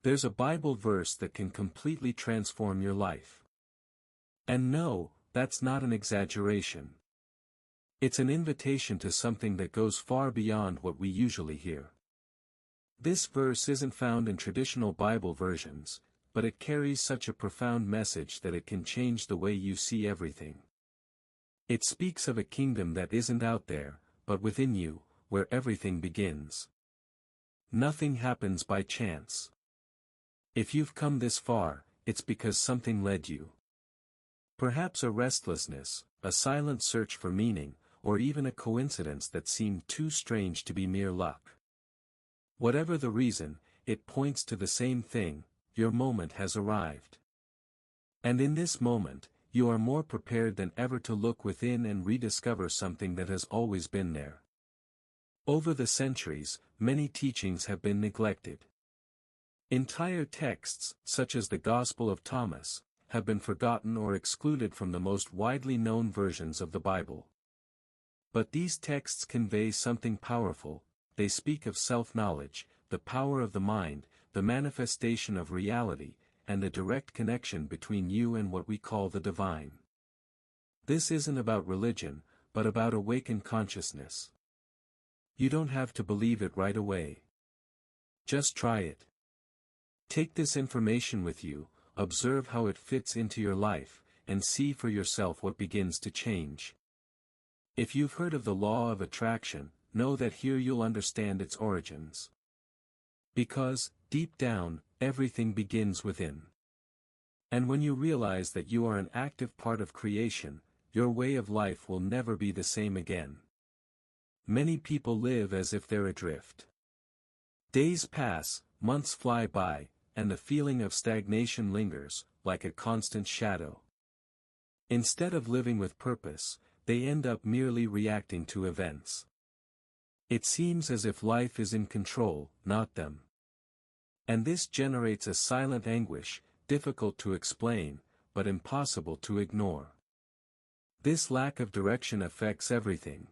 There's a Bible verse that can completely transform your life. And no, that's not an exaggeration. It's an invitation to something that goes far beyond what we usually hear. This verse isn't found in traditional Bible versions, but it carries such a profound message that it can change the way you see everything. It speaks of a kingdom that isn't out there, but within you, where everything begins. Nothing happens by chance. If you've come this far, it's because something led you. Perhaps a restlessness, a silent search for meaning, or even a coincidence that seemed too strange to be mere luck. Whatever the reason, it points to the same thing: your moment has arrived. And in this moment, you are more prepared than ever to look within and rediscover something that has always been there. Over the centuries, many teachings have been neglected. Entire texts, such as the Gospel of Thomas, have been forgotten or excluded from the most widely known versions of the Bible. But these texts convey something powerful. They speak of self-knowledge, the power of the mind, the manifestation of reality, and the direct connection between you and what we call the divine. This isn't about religion, but about awakened consciousness. You don't have to believe it right away. Just try it. Take this information with you, observe how it fits into your life, and see for yourself what begins to change. If you've heard of the law of attraction, know that here you'll understand its origins. Because, deep down, everything begins within. And when you realize that you are an active part of creation, your way of life will never be the same again. Many people live as if they're adrift. Days pass, months fly by, and the feeling of stagnation lingers, like a constant shadow. Instead of living with purpose, they end up merely reacting to events. It seems as if life is in control, not them. And this generates a silent anguish, difficult to explain, but impossible to ignore. This lack of direction affects everything.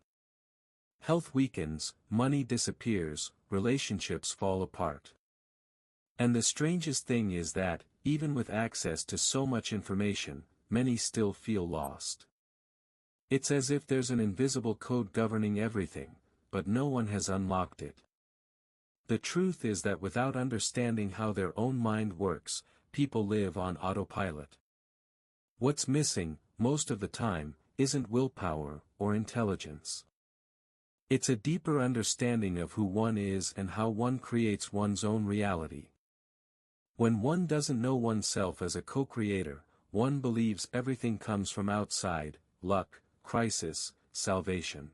Health weakens, money disappears, relationships fall apart. And the strangest thing is that, even with access to so much information, many still feel lost. It's as if there's an invisible code governing everything, but no one has unlocked it. The truth is that without understanding how their own mind works, people live on autopilot. What's missing, most of the time, isn't willpower or intelligence. It's a deeper understanding of who one is and how one creates one's own reality. When one doesn't know oneself as a co-creator, one believes everything comes from outside: luck, crisis, salvation.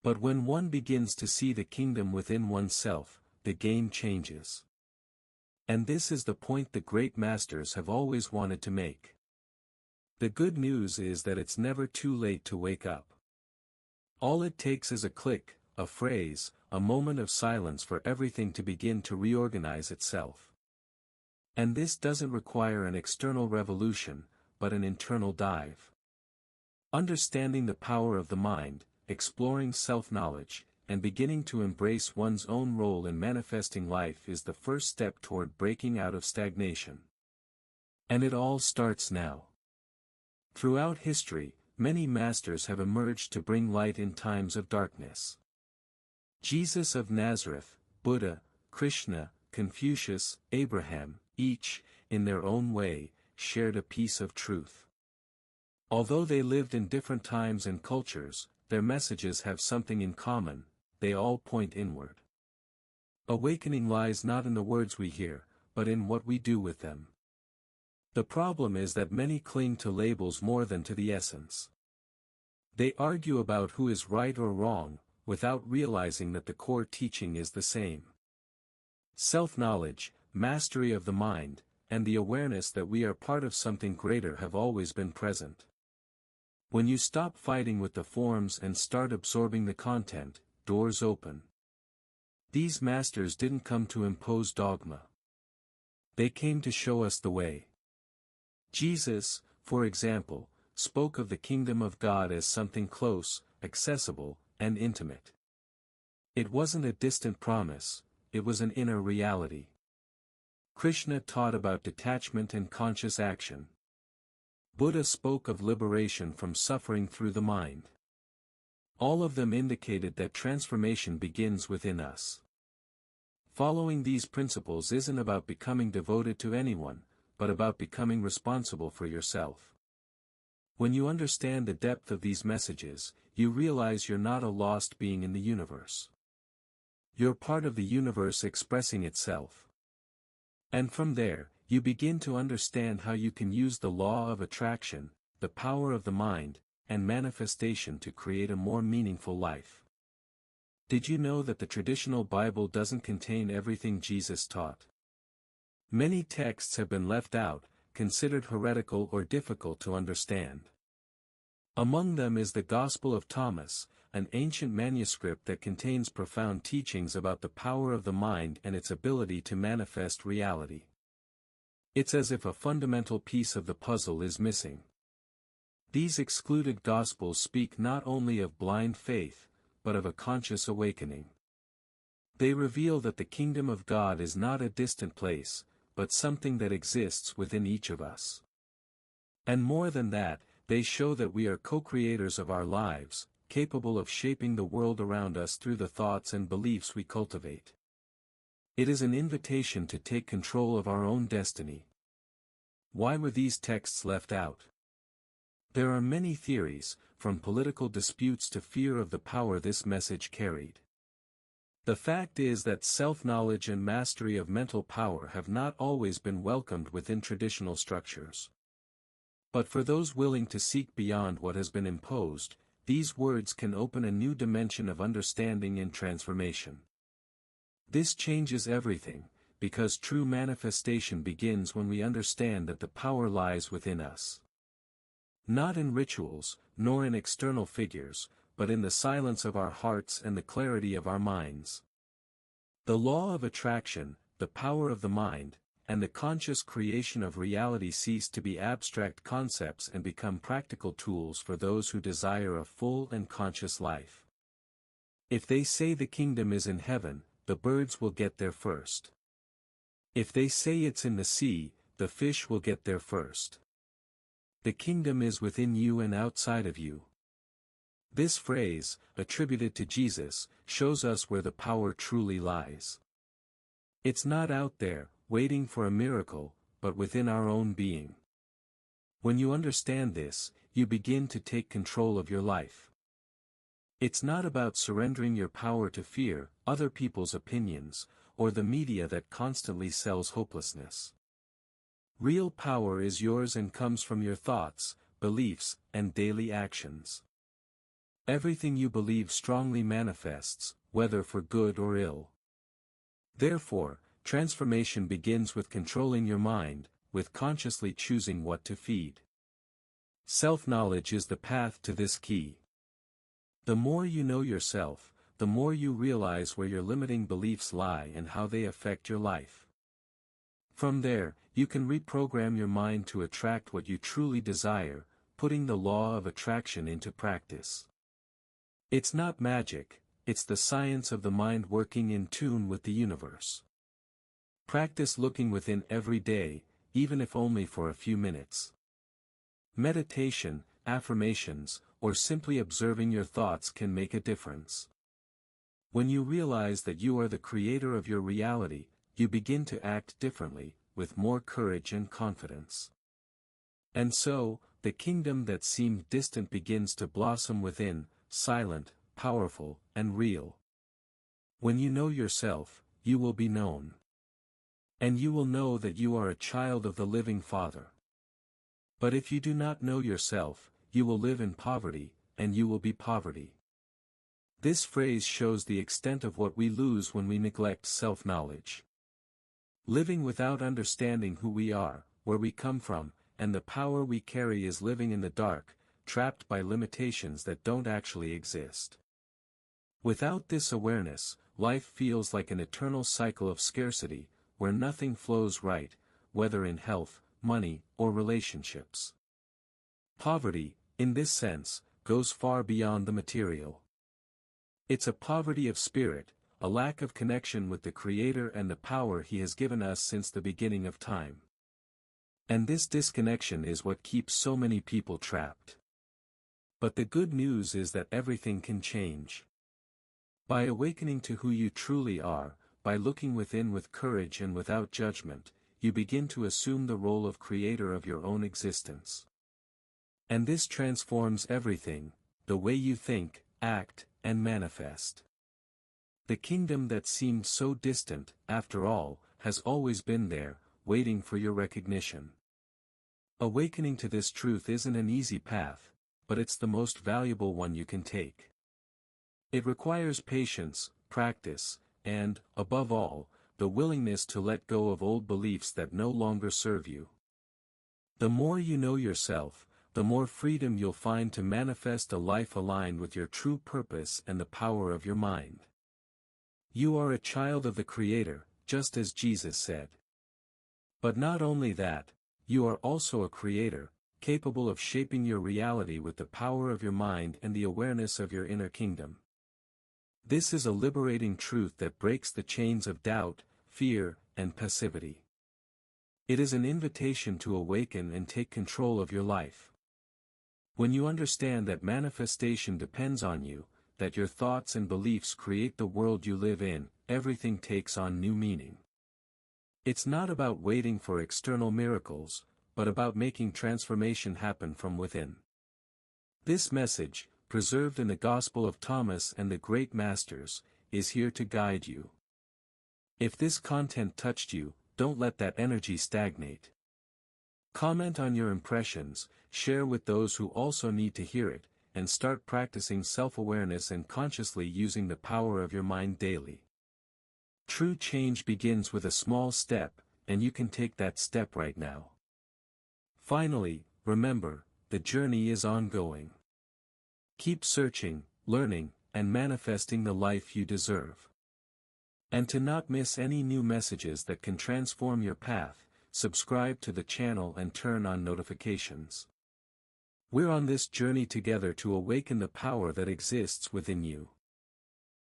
But when one begins to see the kingdom within oneself, the game changes. And this is the point the great masters have always wanted to make. The good news is that it's never too late to wake up. All it takes is a click, a phrase, a moment of silence for everything to begin to reorganize itself. And this doesn't require an external revolution, but an internal dive. Understanding the power of the mind, exploring self-knowledge, and beginning to embrace one's own role in manifesting life is the first step toward breaking out of stagnation. And it all starts now. Throughout history, many masters have emerged to bring light in times of darkness. Jesus of Nazareth, Buddha, Krishna, Confucius, Abraham, each, in their own way, shared a piece of truth. Although they lived in different times and cultures, their messages have something in common: they all point inward. Awakening lies not in the words we hear, but in what we do with them. The problem is that many cling to labels more than to the essence. They argue about who is right or wrong, without realizing that the core teaching is the same. Self-knowledge, mastery of the mind, and the awareness that we are part of something greater have always been present. When you stop fighting with the forms and start absorbing the content, doors open. These masters didn't come to impose dogma. They came to show us the way. Jesus, for example, spoke of the kingdom of God as something close, accessible, and intimate. It wasn't a distant promise, it was an inner reality. Krishna taught about detachment and conscious action. Buddha spoke of liberation from suffering through the mind. All of them indicated that transformation begins within us. Following these principles isn't about becoming devoted to anyone, but about becoming responsible for yourself. When you understand the depth of these messages, you realize you're not a lost being in the universe. You're part of the universe expressing itself. And from there, you begin to understand how you can use the law of attraction, the power of the mind, and manifestation to create a more meaningful life. Did you know that the traditional Bible doesn't contain everything Jesus taught? Many texts have been left out, considered heretical or difficult to understand. Among them is the Gospel of Thomas, an ancient manuscript that contains profound teachings about the power of the mind and its ability to manifest reality. It's as if a fundamental piece of the puzzle is missing. These excluded Gospels speak not only of blind faith, but of a conscious awakening. They reveal that the kingdom of God is not a distant place, but something that exists within each of us. And more than that, they show that we are co-creators of our lives, capable of shaping the world around us through the thoughts and beliefs we cultivate. It is an invitation to take control of our own destiny. Why were these texts left out? There are many theories, from political disputes to fear of the power this message carried. The fact is that self-knowledge and mastery of mental power have not always been welcomed within traditional structures. But for those willing to seek beyond what has been imposed, these words can open a new dimension of understanding and transformation. This changes everything, because true manifestation begins when we understand that the power lies within us. Not in rituals, nor in external figures, but in the silence of our hearts and the clarity of our minds. The law of attraction, the power of the mind, and the conscious creation of reality cease to be abstract concepts and become practical tools for those who desire a full and conscious life. If they say the kingdom is in heaven, the birds will get there first. If they say it's in the sea, the fish will get there first. The kingdom is within you and outside of you. This phrase, attributed to Jesus, shows us where the power truly lies. It's not out there, waiting for a miracle, but within our own being. When you understand this, you begin to take control of your life. It's not about surrendering your power to fear, other people's opinions, or the media that constantly sells hopelessness. Real power is yours and comes from your thoughts, beliefs, and daily actions. Everything you believe strongly manifests, whether for good or ill. Therefore, transformation begins with controlling your mind, with consciously choosing what to feed. Self-knowledge is the path to this key. The more you know yourself, the more you realize where your limiting beliefs lie and how they affect your life. From there, you can reprogram your mind to attract what you truly desire, putting the law of attraction into practice. It's not magic, it's the science of the mind working in tune with the universe. Practice looking within every day, even if only for a few minutes. Meditation, affirmations, or simply observing your thoughts can make a difference. When you realize that you are the creator of your reality, you begin to act differently, with more courage and confidence. And so, the kingdom that seemed distant begins to blossom within, silent, powerful, and real. When you know yourself, you will be known. And you will know that you are a child of the living Father. But if you do not know yourself, you will live in poverty, and you will be poverty. This phrase shows the extent of what we lose when we neglect self-knowledge. Living without understanding who we are, where we come from, and the power we carry is living in the dark, trapped by limitations that don't actually exist. Without this awareness, life feels like an eternal cycle of scarcity, where nothing flows right, whether in health, money, or relationships. Poverty, in this sense, goes far beyond the material. It's a poverty of spirit, a lack of connection with the Creator and the power He has given us since the beginning of time. And this disconnection is what keeps so many people trapped. But the good news is that everything can change. By awakening to who you truly are, by looking within with courage and without judgment, you begin to assume the role of creator of your own existence. And this transforms everything, the way you think, act, and manifest. The kingdom that seemed so distant, after all, has always been there, waiting for your recognition. Awakening to this truth isn't an easy path, but it's the most valuable one you can take. It requires patience, practice, and, above all, the willingness to let go of old beliefs that no longer serve you. The more you know yourself, the more freedom you'll find to manifest a life aligned with your true purpose and the power of your mind. You are a child of the Creator, just as Jesus said. But not only that, you are also a creator, capable of shaping your reality with the power of your mind and the awareness of your inner kingdom. This is a liberating truth that breaks the chains of doubt, fear, and passivity. It is an invitation to awaken and take control of your life. When you understand that manifestation depends on you, that your thoughts and beliefs create the world you live in, everything takes on new meaning. It's not about waiting for external miracles, but about making transformation happen from within. This message, preserved in the Gospel of Thomas and the great masters, is here to guide you. If this content touched you, don't let that energy stagnate. Comment on your impressions, share with those who also need to hear it, and start practicing self-awareness and consciously using the power of your mind daily. True change begins with a small step, and you can take that step right now. Finally, remember, the journey is ongoing. Keep searching, learning, and manifesting the life you deserve. And to not miss any new messages that can transform your path, subscribe to the channel and turn on notifications. We're on this journey together to awaken the power that exists within you.